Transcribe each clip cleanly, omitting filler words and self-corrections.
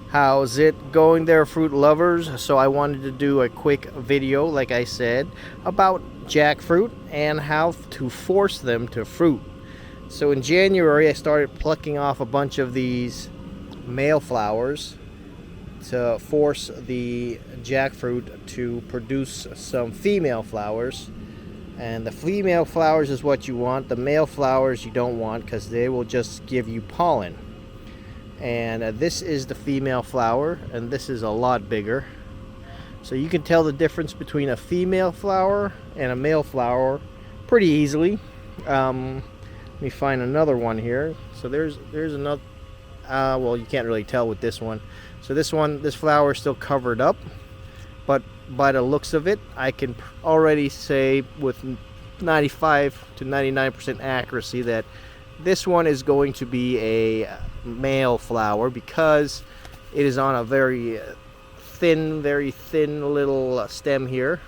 How's it going there, fruit lovers? So I wanted to do a quick video, like I said, about jackfruit and how to force them to fruit. So in January I started plucking off a bunch of these male flowers to force the jackfruit to produce some female flowers. And the female flowers is what you want. The male flowers you don't want, because they will just give you pollen. And this is the female flower, and this is a lot bigger. So you can tell the difference between a female flower and a male flower pretty easily. Let me find another one here. So there's another. Well, you can't really tell with this one. So this flower is still covered up, but by the looks of it, I can already say with 95 to 99% accuracy that this one is going to be a male flower, because it is on a very thin little stem here,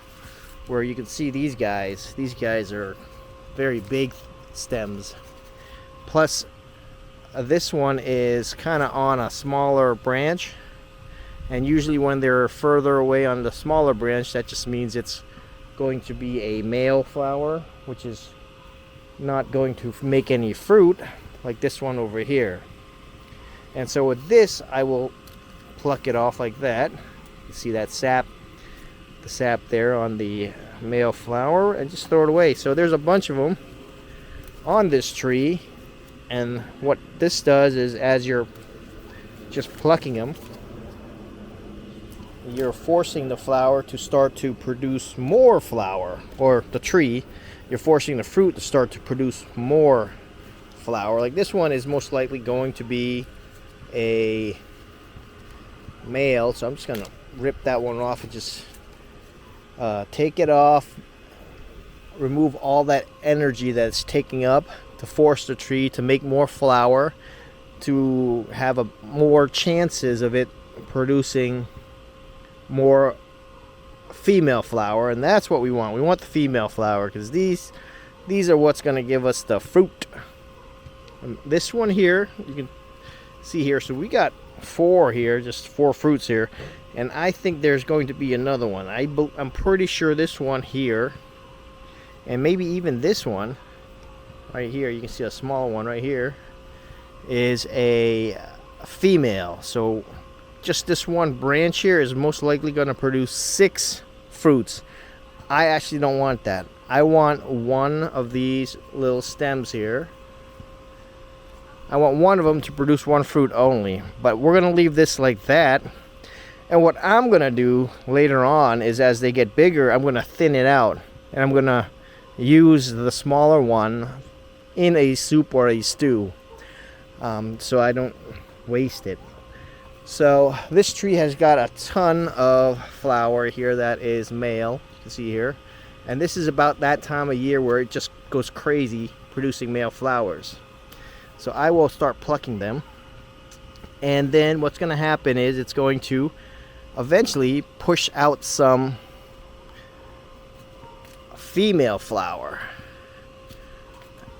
where you can see these guys are very big stems. Plus this one is kind of on a smaller branch, and usually when they're further away on the smaller branch, that just means it's going to be a male flower, which is not going to make any fruit like this one over here. And so with this, I will pluck it off like that. You see that sap, the sap there on the male flower, and just throw it away. So there's a bunch of them on this tree, and what this does is, as you're just plucking them, you're forcing the flower to start to produce more flower, or the tree, you're forcing the fruit to start to produce more flower. Like this one is most likely going to be a male, so I'm just gonna rip that one off and just take it off, remove all that energy that it's taking up to force the tree to make more flower, to have more chances of it producing more female flower. And that's what we want. We want the female flower, because these are what's going to give us the fruit. And this one here, you can see here, so we got four here, just four fruits here, and I think there's going to be another one. I'm pretty sure this one here, and maybe even this one right here, you can see a small one right here, is a female. So just this one branch here is most likely going to produce 6 fruits. I actually don't want that. I want one of these little stems here. I want one of them to produce 1 fruit only, but we're going to leave this like that. And what I'm going to do later on is, as they get bigger, I'm going to thin it out, and I'm going to use the smaller one in a soup or a stew, so I don't waste it. So this tree has got a ton of flower here that is male, you can see here, and this is about that time of year where it just goes crazy producing male flowers. So I will start plucking them, and then what's going to happen is it's going to eventually push out some female flower,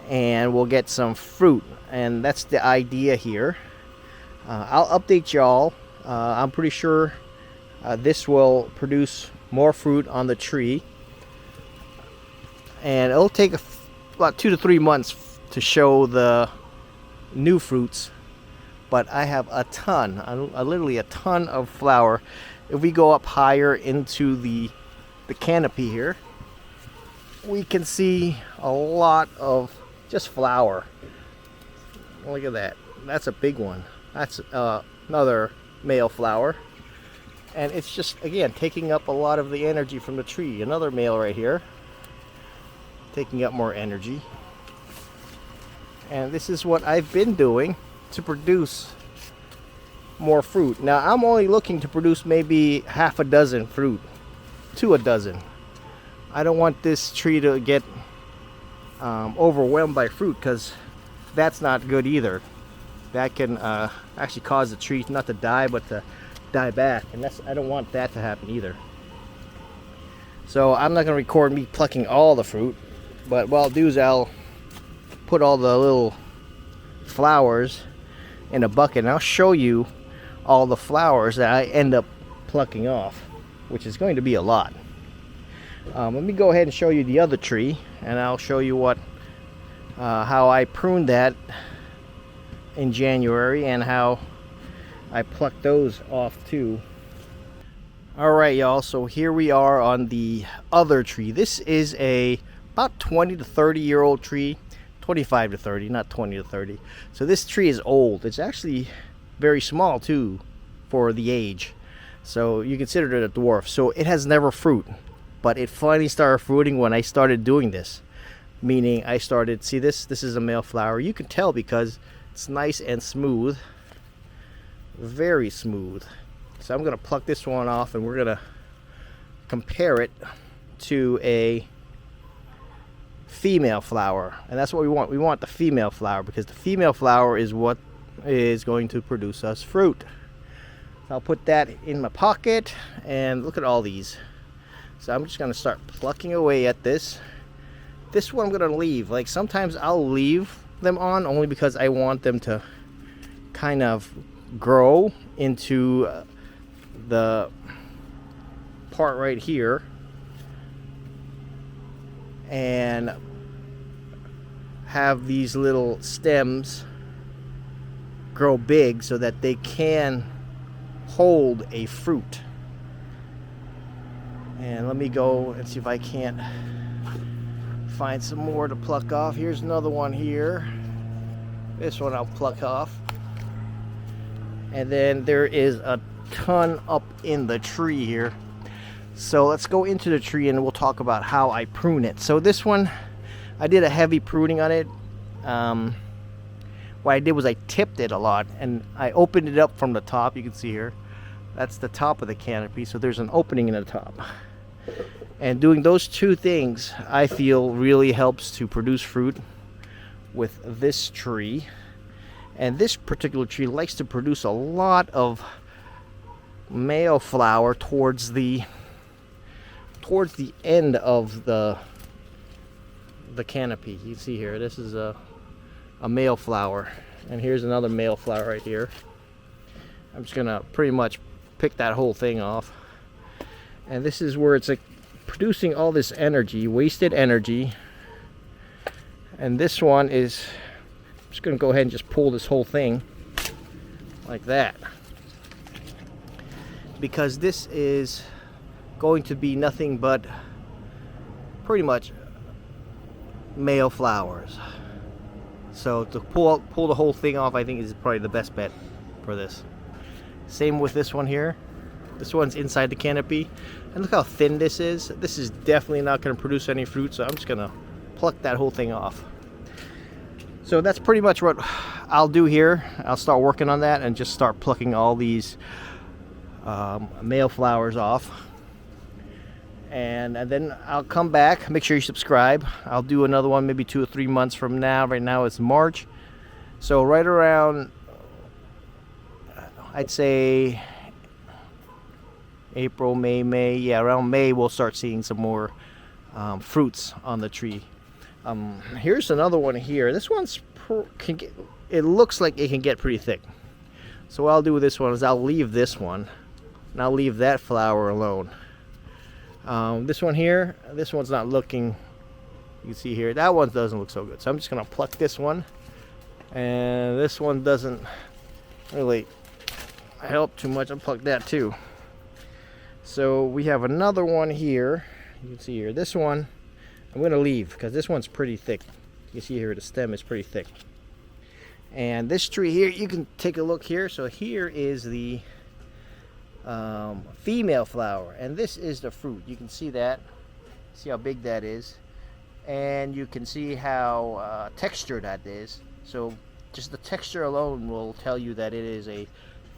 and we'll get some fruit. And that's the idea here. I'll update y'all. I'm pretty sure this will produce more fruit on the tree, and it'll take about 2 to 3 months to show the new fruits. But I have a ton, literally a ton of flower. If we go up higher into the canopy here, we can see a lot of just flower. Look at that. That's a big one. That's another male flower, and it's just, again, taking up a lot of the energy from the tree. Another male right here, taking up more energy. And this is what I've been doing to produce more fruit. Now I'm only looking to produce maybe half a dozen fruit to a dozen. I don't want this tree to get overwhelmed by fruit, because that's not good either. That can actually cause the tree not to die, but to die back, and I don't want that to happen either. So I'm not going to record me plucking all the fruit, but what I'll do is I'll put all the little flowers in a bucket, and I'll show you all the flowers that I end up plucking off, which is going to be a lot. Let me go ahead and show you the other tree, and I'll show you how I pruned that in January and how I plucked those off too. Alright y'all, so here we are on the other tree. This is about 20 to 30 year old tree. 25 to 30, not 20 to 30. So this tree is old. It's actually very small too for the age. So you consider it a dwarf. So it has never fruit, but it finally started fruiting when I started doing this. Meaning I started, see this is a male flower. You can tell because it's nice and smooth. Very smooth. So I'm gonna pluck this one off and we're gonna compare it to a female flower, and that's what we want. We want the female flower because the female flower is what is going to produce us fruit. So I'll put that in my pocket, and look at all these. So I'm just going to start plucking away at this. This one I'm going to leave. Like sometimes I'll leave them on only because I want them to kind of grow into the part right here and have these little stems grow big so that they can hold a fruit. And let me go and see if I can't find some more to pluck off. Here's another one here. This one I'll pluck off. And then there is a ton up in the tree here. So let's go into the tree and we'll talk about how I prune it. So this one, I did a heavy pruning on it. What I did was I tipped it a lot and I opened it up from the top. You can see here, that's the top of the canopy. So there's an opening in the top. And doing those two things, I feel really helps to produce fruit with this tree. And this particular tree likes to produce a lot of male flower towards the end of the canopy. You see here, this is a male flower, and here's another male flower right here. I'm just gonna pretty much pick that whole thing off, and this is where it's like producing all this energy, wasted energy. And this one is, I'm just gonna go ahead and just pull this whole thing like that, because this is going to be nothing but pretty much male flowers. So to pull the whole thing off, I think is probably the best bet for this. Same with this one here. This one's inside the canopy, and look how thin this is. This is definitely not going to produce any fruit, so I'm just going to pluck that whole thing off. So that's pretty much what I'll do here. I'll start working on that and just start plucking all these male flowers off. And then I'll come back. Make sure you subscribe. I'll do another one maybe 2 or 3 months from now. Right now it's March, so right around, I'd say April, May. Yeah, around May we'll start seeing some more fruits on the tree. Here's another one here. This one's it looks like it can get pretty thick. So what I'll do with this one is I'll leave this one, and I'll leave that flower alone. This one here, this one's not looking, you can see here, that one doesn't look so good. So I'm just going to pluck this one, and this one doesn't really help too much. I'll pluck that too. So we have another one here, you can see here, this one I'm going to leave because this one's pretty thick. You can see here the stem is pretty thick. And this tree here, you can take a look here. So here is the female flower, and this is the fruit. You can see that. See how big that is, and you can see how textured that is. So just the texture alone will tell you that it is a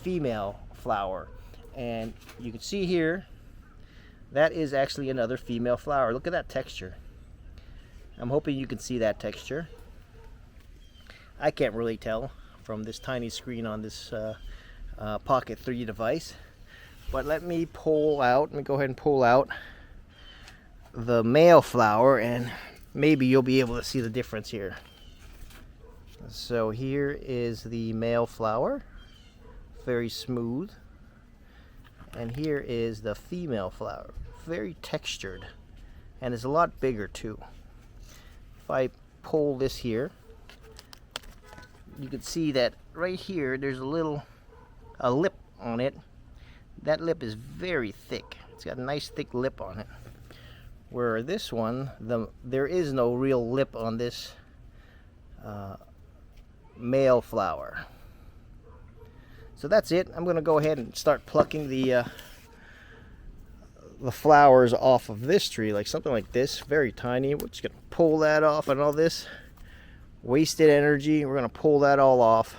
female flower. And you can see here that is actually another female flower. Look at that texture. I'm hoping you can see that texture. I can't really tell from this tiny screen on this Pocket 3 device. But let me go ahead and pull out the male flower, and maybe you'll be able to see the difference here. So here is the male flower, very smooth. And here is the female flower, very textured, and is a lot bigger too. If I pull this here, you can see that right here there's a lip on it. That lip is very thick. It's got a nice thick lip on it. Where this one, there is no real lip on this male flower. So that's it. I'm going to go ahead and start plucking the flowers off of this tree, like something like this, very tiny. We're just going to pull that off, and all this wasted energy, we're going to pull that all off.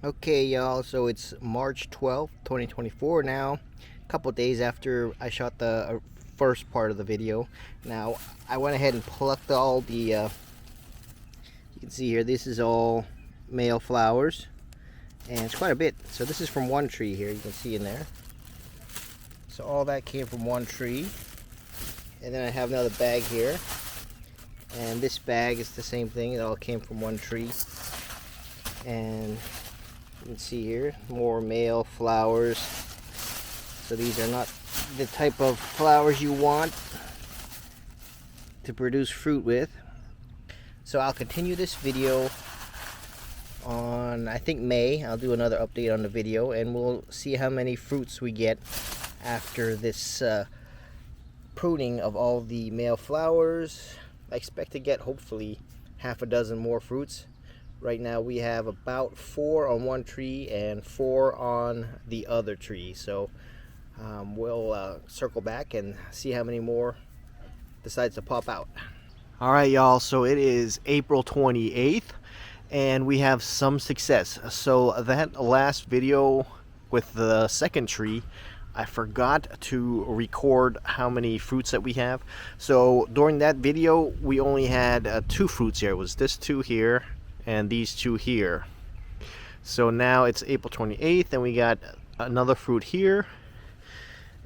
Okay, y'all, so it's March 12th, 2024 now, a couple days after I shot the first part of the video. Now, I went ahead and plucked all the, you can see here, this is all male flowers. And it's quite a bit. So this is from one tree here, you can see in there. So all that came from one tree. And then I have another bag here. And this bag is the same thing, it all came from one tree. And you can see here, more male flowers. So these are not the type of flowers you want to produce fruit with. So I'll continue this video on, I think, May. I'll do another update on the video, and we'll see how many fruits we get after this pruning of all the male flowers. I expect to get hopefully half a dozen more fruits. Right now we have about 4 on one tree and 4 on the other tree. So we'll circle back and see how many more decides to pop out. All right, y'all, so it is April 28th. And we have some success. So that last video with the second tree, I forgot to record how many fruits that we have. So during that video, we only had 2 fruits here. It was this 2 here and these 2 here. So now it's April 28th, and we got another fruit here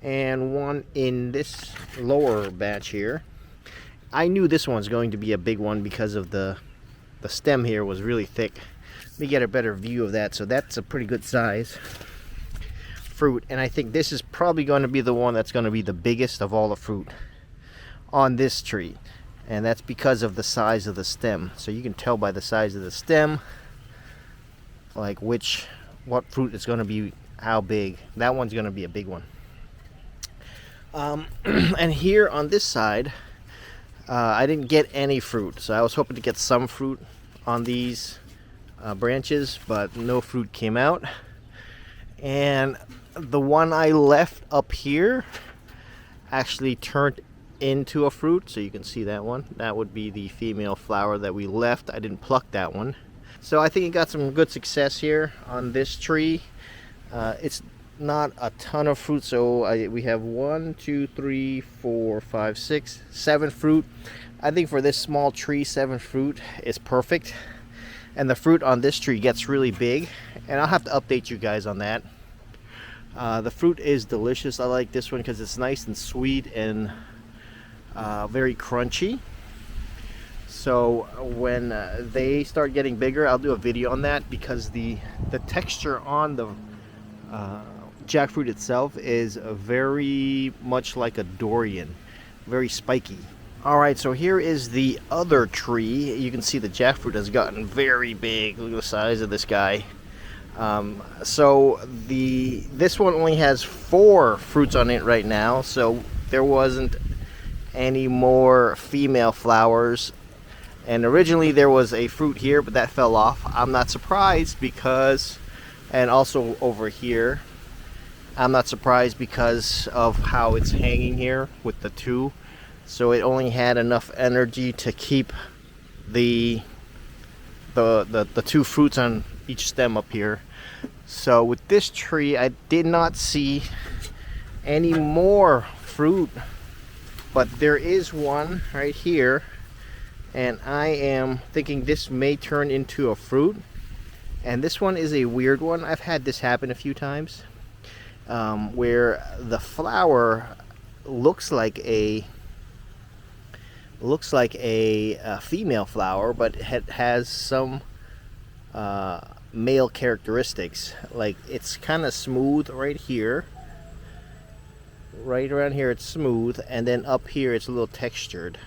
and one in this lower batch here. I knew this one's going to be a big one because of the stem here was really thick. Let me get a better view of that. So that's a pretty good size fruit, and I think this is probably going to be the one that's going to be the biggest of all the fruit on this tree, and that's because of the size of the stem. So you can tell by the size of the stem like what fruit is going to be how big. That one's going to be a big one. And here on this side, I didn't get any fruit, so I was hoping to get some fruit on these branches, but no fruit came out. And the one I left up here actually turned into a fruit, so you can see that one. That would be the female flower that we left. I didn't pluck that one. So I think it got some good success here on this tree. It's not a ton of fruit, so we have 1, 2, 3, 4, 5, 6, 7 fruit. I think for this small tree, 7 fruit is perfect. And the fruit on this tree gets really big, and I'll have to update you guys on that. The fruit is delicious. I like this one because it's nice and sweet and very crunchy. So when they start getting bigger, I'll do a video on that, because the texture on the jackfruit itself is very much like a durian, very spiky. Alright, so here is the other tree. You can see the jackfruit has gotten very big. Look at the size of this guy. So this one only has 4 fruits on it right now, so there wasn't any more female flowers. And originally there was a fruit here, but that fell off. I'm not surprised because, and also over here, I'm not surprised because of how it's hanging here with the 2. So it only had enough energy to keep the 2 fruits on each stem up here. So with this tree, I did not see any more fruit, but there is one right here, and I am thinking this may turn into a fruit. And this one is a weird one. I've had this happen a few times, where the flower looks like a female flower, but it has some male characteristics. Like it's kind of smooth right here, right around here it's smooth, and then up here it's a little textured.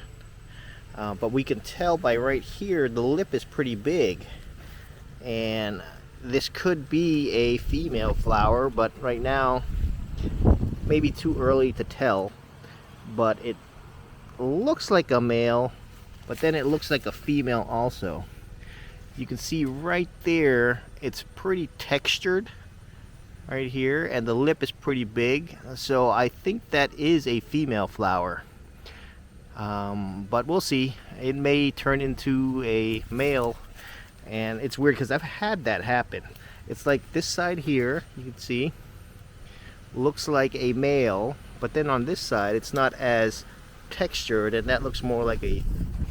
But we can tell by right here the lip is pretty big, and this could be a female flower, but right now maybe too early to tell. But it looks like a male, but then it looks like a female also. You can see right there it's pretty textured right here, and the lip is pretty big, so I think that is a female flower. But we'll see. It may turn into a male, and it's weird because I've had that happen. It's like this side here, you can see, looks like a male, but then on this side it's not as textured, and that looks more like a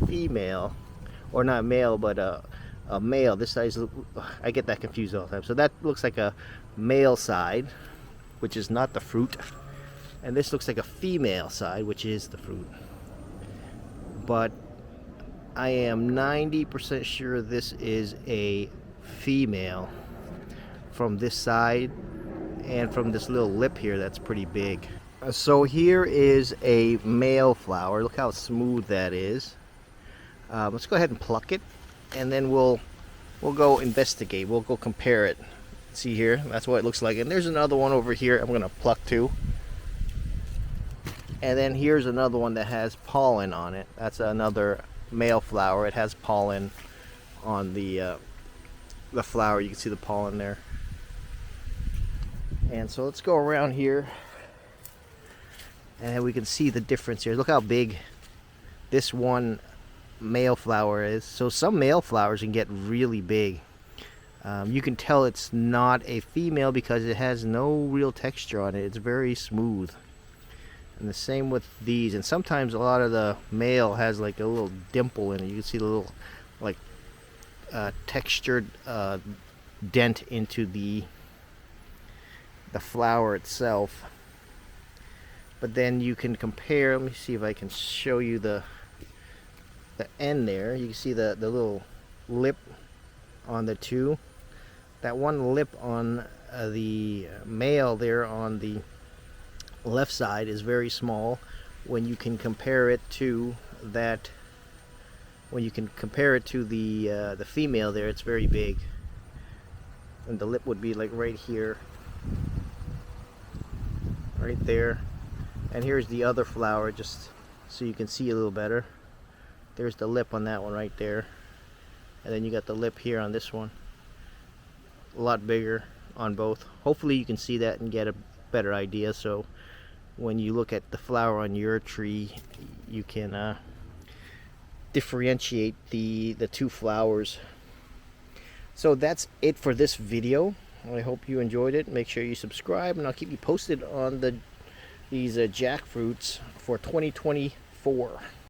female, or not male, but a male. This side, I get that confused all the time. So that looks like a male side, which is not the fruit, and this looks like a female side, which is the fruit. But I am 90% sure this is a female from this side and from this little lip here that's pretty big. So here is a male flower. Look how smooth that is. Let's go ahead and pluck it, and then we'll go investigate. We'll go compare it. See here, that's what it looks like. And there's another one over here I'm gonna pluck too. And then here's another one that has pollen on it. That's another male flower. It has pollen on the flower. You can see the pollen there. And so let's go around here, and we can see the difference here. Look how big this one male flower is. So some male flowers can get really big. You can tell it's not a female because it has no real texture on it. It's very smooth. And the same with these. And sometimes a lot of the male has like a little dimple in it. You can see the little like textured dent into the flower itself. But then you can compare. Let me see if I can show you the end there. You can see the little lip on the two. That one lip on the male there on the left side is very small. When you can compare it to the female there, it's very big. And the lip would be like right here, right there. And here's the other flower, just so you can see a little better. There's the lip on that one right there, and then you got the lip here on this one. A lot bigger on both. Hopefully you can see that and get a better idea, so when you look at the flower on your tree, you can differentiate the two flowers. So that's it for this video. I hope you enjoyed it. Make sure you subscribe, and I'll keep you posted on these jackfruits for 2024.